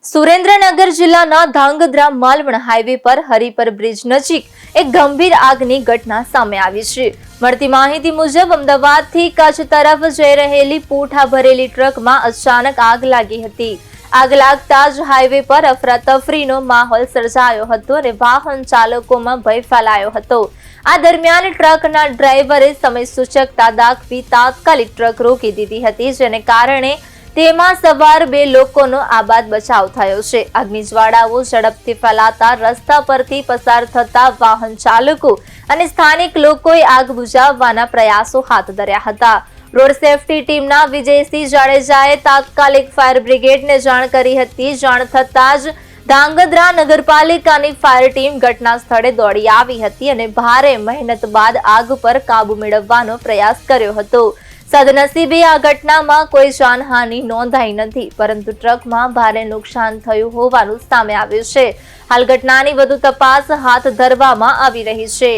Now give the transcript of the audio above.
સુરેન્દ્રનગર જિલ્લાના ધાંગધ્રા માલવણ હાઈવે પર હરિપર બ્રિજ નજીક એક ગંભીર આગની ઘટના સામે આવી છે। મળતી માહિતી મુજબ અમદાવાદથી કચ્છ તરફ જઈ રહેલી પૂંઠા ભરેલી ટ્રકમાં અચાનક આગ લાગી હતી। આગ લાગતા જ હાઈવે પર અફરાતફરીનો માહોલ સર્જાયો હતો અને વાહન ચાલકોમાં ભય ફેલાયો હતો। આ દરમિયાન ટ્રકના ડ્રાઈવરે સમય સૂચકતા દાખવી તાત્કાલિક ટ્રક રોકી દીધી હતી, જેને કારણે તેમાં સવાર બે લોકોનો આબાદ બચાવ થયો છે। આગની જ્વાળાઓ ઝડપથી ફેલાતા રસ્તા પરથી પસાર થતા વાહન ચાલકો અને સ્થાનિક લોકોએ આગ બુઝાવવાના પ્રયાસો હાથ ધર્યા હતા। રોડ સેફટી ટીમના વિજયસિંહ જાડેજાએ તાત્કાલિક ફાયર બ્રિગેડને જાણ કરી હતી। જાણ થતાં જ ધાંગધ્રા નગરપાલિકાની ફાયર ટીમ ઘટના સ્થળે દોડી આવી હતી અને ભારે મહેનત બાદ આગ પર કાબુ મેળવવાનો પ્રયાસ કર્યો હતો। સદનસીબે આ ઘટનામાં કોઈ જાનહાનિ નોંધાઈ નથી, પરંતુ ટ્રકમાં ભારે નુકસાન થયું હોવાનું સામે આવ્યું છે। હાલ ઘટનાની વધુ તપાસ હાથ ધરવામાં આવી રહી છે।